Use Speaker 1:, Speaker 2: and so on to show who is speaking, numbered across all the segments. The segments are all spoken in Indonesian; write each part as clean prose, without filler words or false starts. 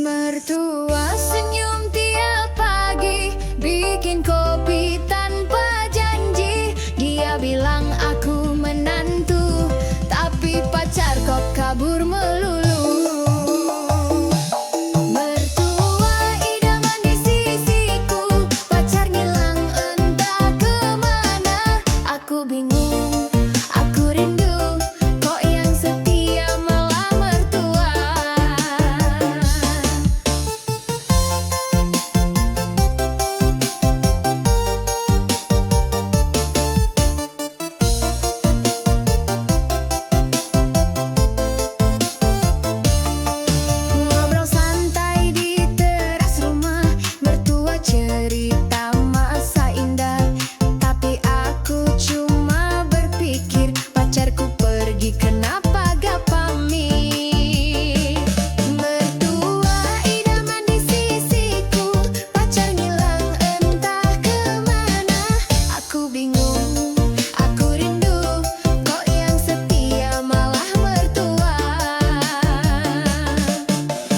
Speaker 1: Mertua senyum tiap pagi, bikin kopi tanpa janji. Dia bilang aku menantu, tapi pacar kok kabur melulu. Mertua idaman di sisiku, pacar ngilang entah kemana. Aku bingung, aku rindu, kok yang setia malah mertua. Ngobrol santai di teras rumah, mertua cerita masa indah. Tapi aku cuma berpikir, pacarku pergi kenapa gak pamit. Mertua idaman di sisiku, pacar ngilang entah kemana. Aku bingung, aku rindu, kok yang setia malah mertua.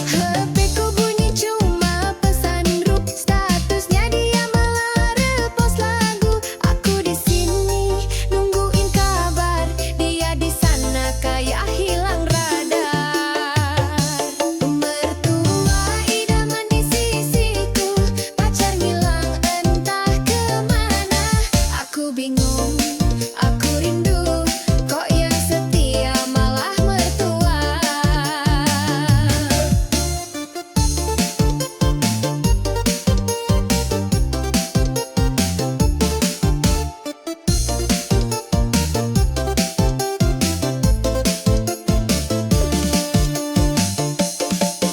Speaker 1: HP-ku bunyi cuma pesan grup, statusnya dia malah repost lagu. Aku di sini nungguin kabar, dia di sana kayak hilang radar. Mertua idaman di sisiku, pacar ngilang entah kemana. Aku bingung, aku rindu, kok yang setia malah mertua.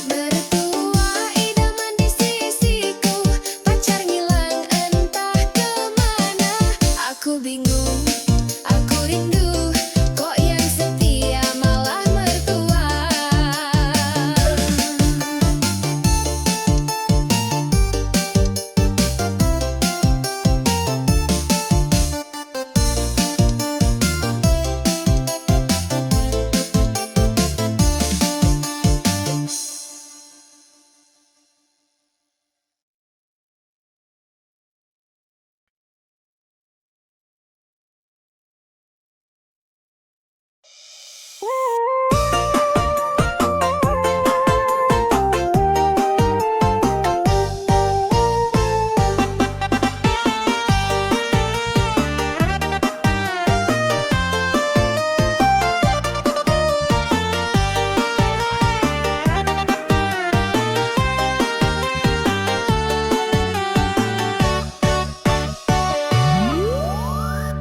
Speaker 1: Mertua idaman di sisiku, pacar ngilang entah kemana. Aku bingung, aku rindu, kok yang setia malah mertua.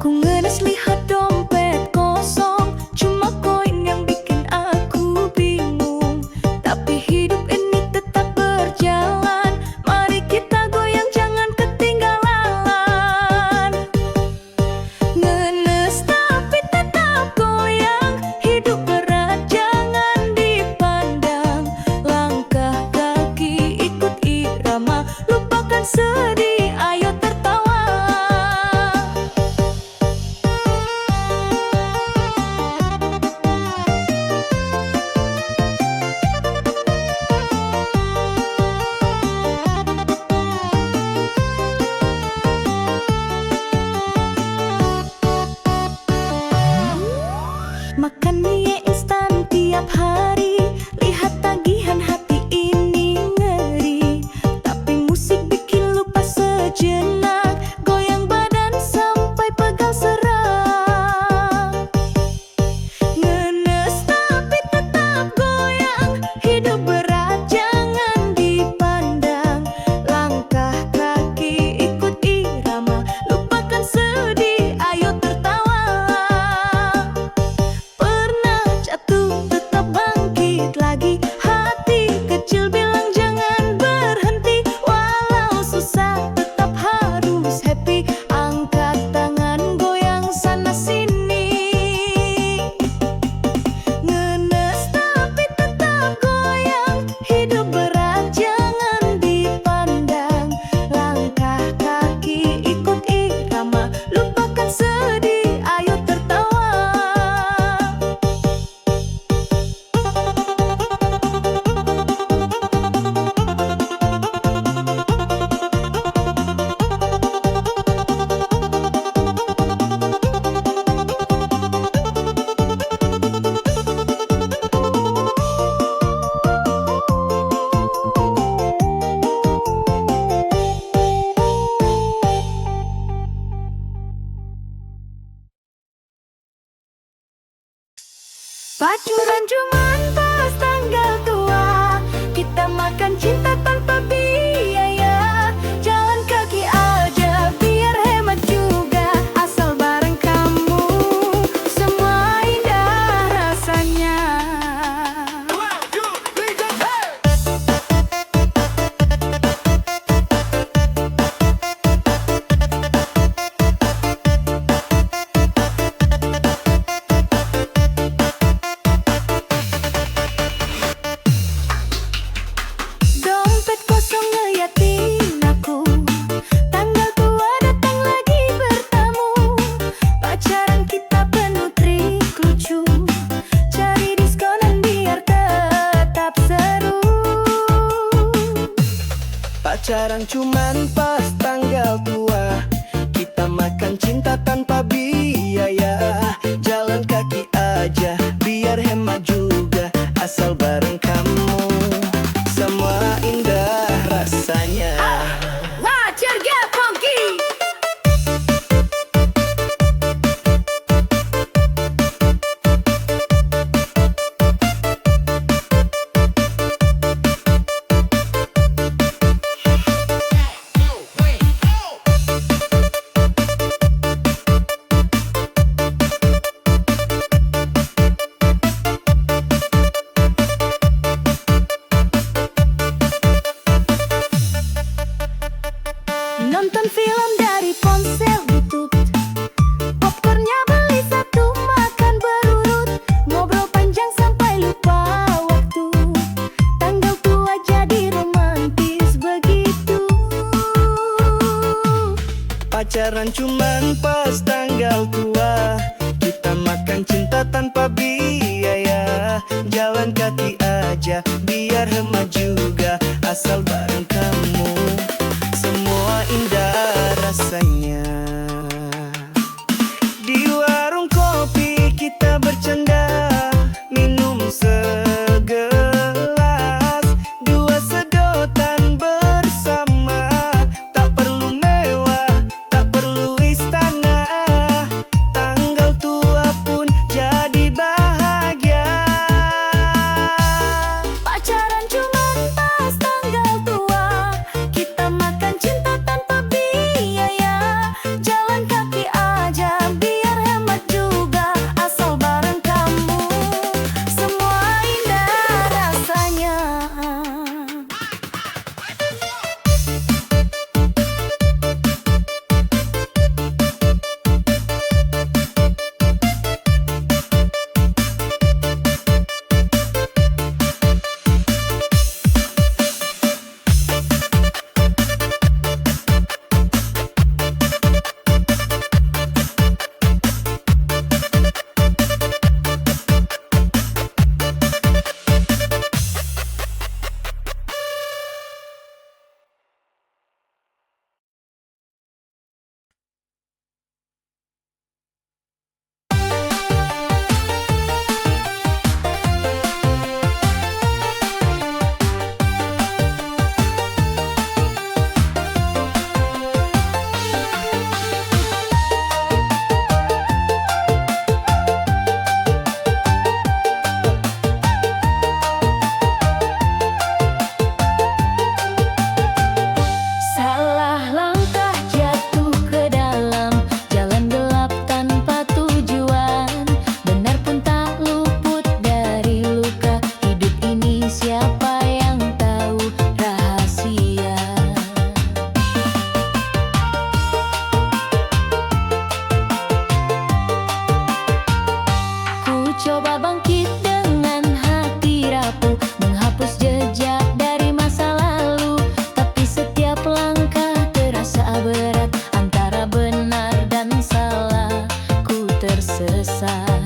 Speaker 1: Ku ngenes lihat dompet kosong, cuma koin yang bikin aku bingung. Tapi hidup ini tetap berjalan, mari kita goyang jangan ketinggalan. Ngenes tapi tetap goyang, hidup berat jangan dipandang. Langkah kaki ikut irama, lupakan sedih, ayo tertawa. Makan mie instan tiap hari, lihat tagihan hati ini ngeri. Tapi musik bikin lupa sejenak, goyang badan sampai pegal serak. Ngenes tapi tetap goyang, hidup berat jangan dipandang. Langkah kaki ikut irama, lupakan sedih, ayo tertawa. Pernah Pacuran cuman pas tanggal tua, kita makan cinta tanpa biaya. Jalan kaki aja biar hemat juga, asal bareng kamu semua indah rasanya. Dompet kosong ngeliatin aku, tanggal tua datang lagi bertamu. Pacaran kita penuh trik lucu, cari diskonan biar tetap seru.
Speaker 2: Pacaran cuman pas tanggal tua, kita makan cinta tanpa biaya. Jalan kaki aja biar hemat juga, asal bareng kamu semua indah rasanya.
Speaker 1: Wajar gak funky? Nonton film dari ponsel butut, popcornnya beli satu makan berurut, ngobrol panjang sampai lupa waktu. Tanggal tua jadi romantis begitu.
Speaker 2: Pacaran cuman pas tanggal tua, kita makan cinta tanpa biaya. Jalan kaki aja biar hemat juga, asal bareng kamu semua indah rasanya. Di warung kopi kita bercanda, minum segelas, dua sedotan bersama. Tak perlu mewah, tak perlu istana, tanggal tua pun jadi bahagia.
Speaker 1: Pacaran cuman pas tanggal tua, kita makan cinta tanpa biaya. Jalan kaki aja biar hemat juga, asal bareng kamu semua indah rasanya. Salah langkah jatuh ke dalam jalan gelap tanpa tujuan, benar pun tak luput dari luka. Hidup ini siapa yang tahu rahasia? Ku coba bangkit dengan hati rapuh, menghapus jejak dari masa lalu. Tapi setiap langkah terasa berat, antara benar dan salah ku tersesat.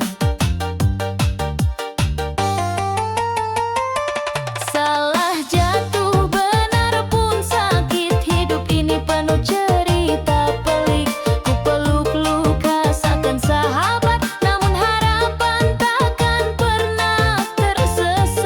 Speaker 1: Salah jatuh benar pun sakit, hidup ini penuh cerita pelik. Ku peluk luka seakan sahabat, namun harapan takkan pernah tersesat.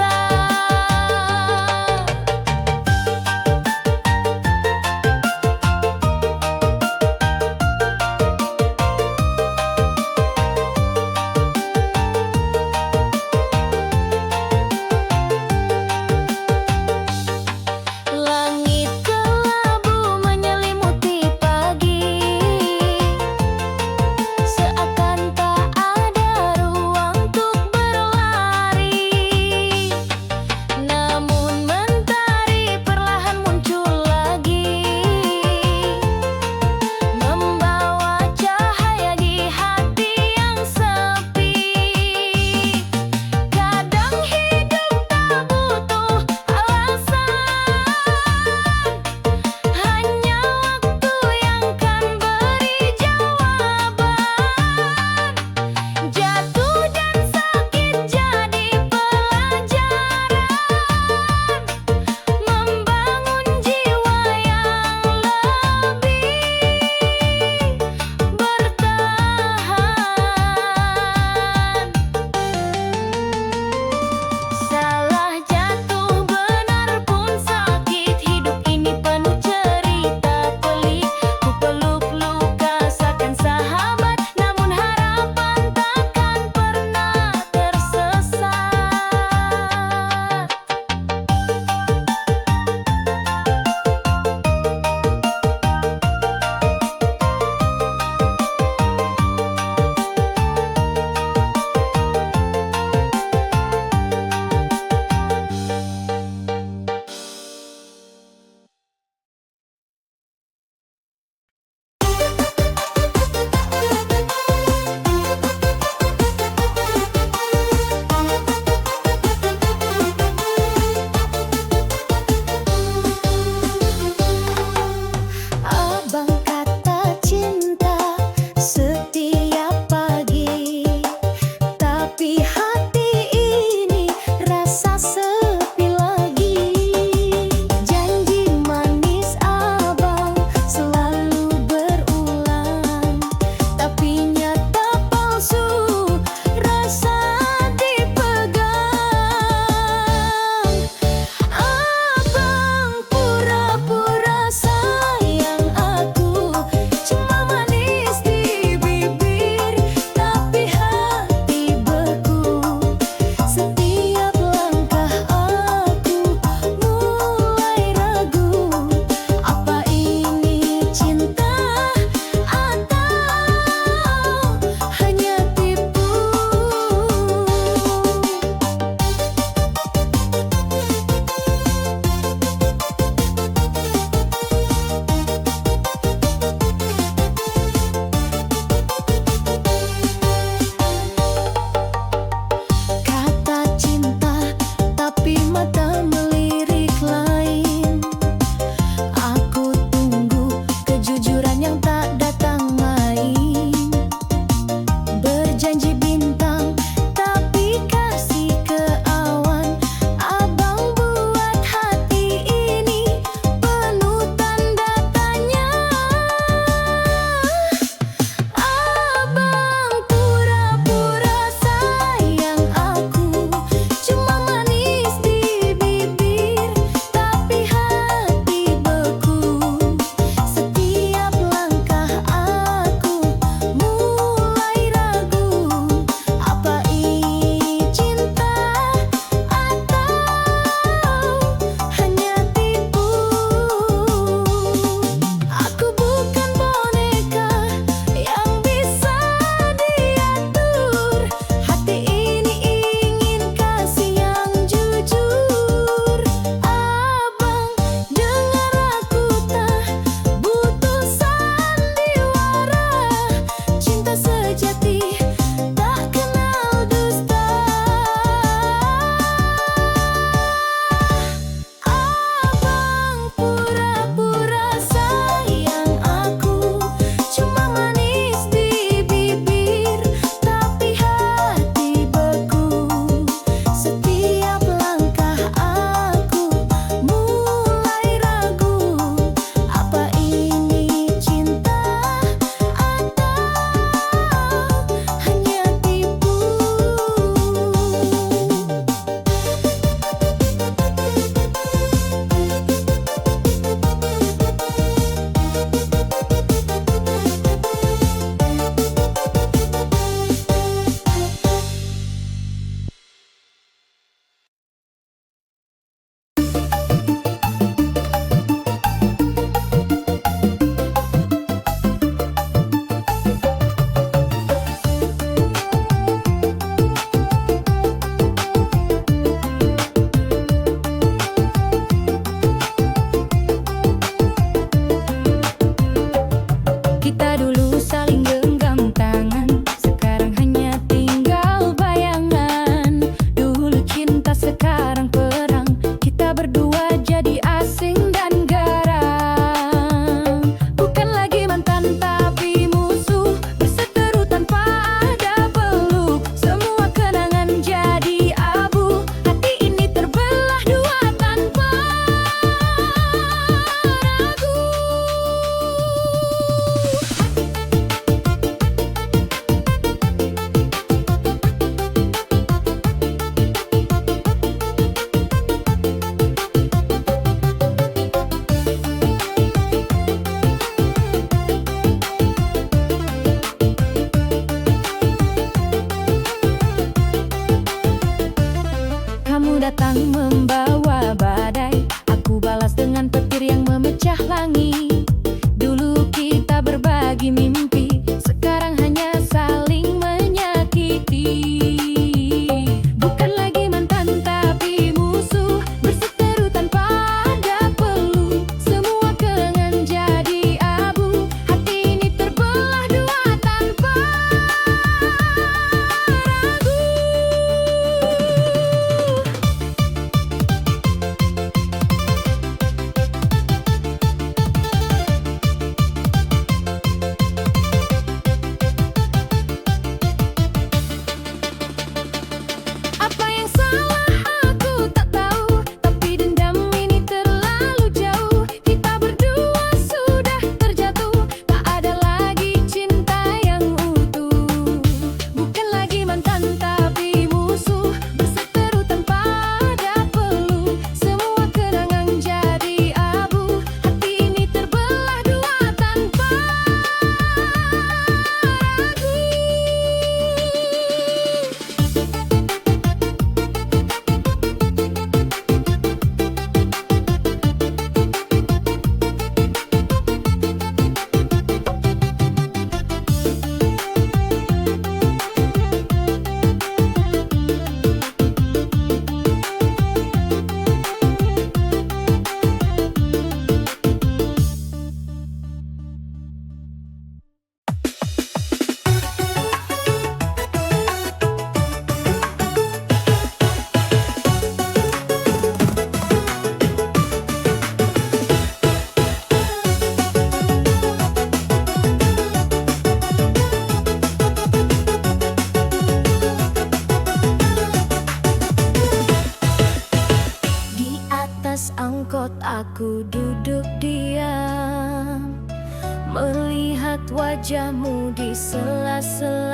Speaker 1: wajahmu di sela-sela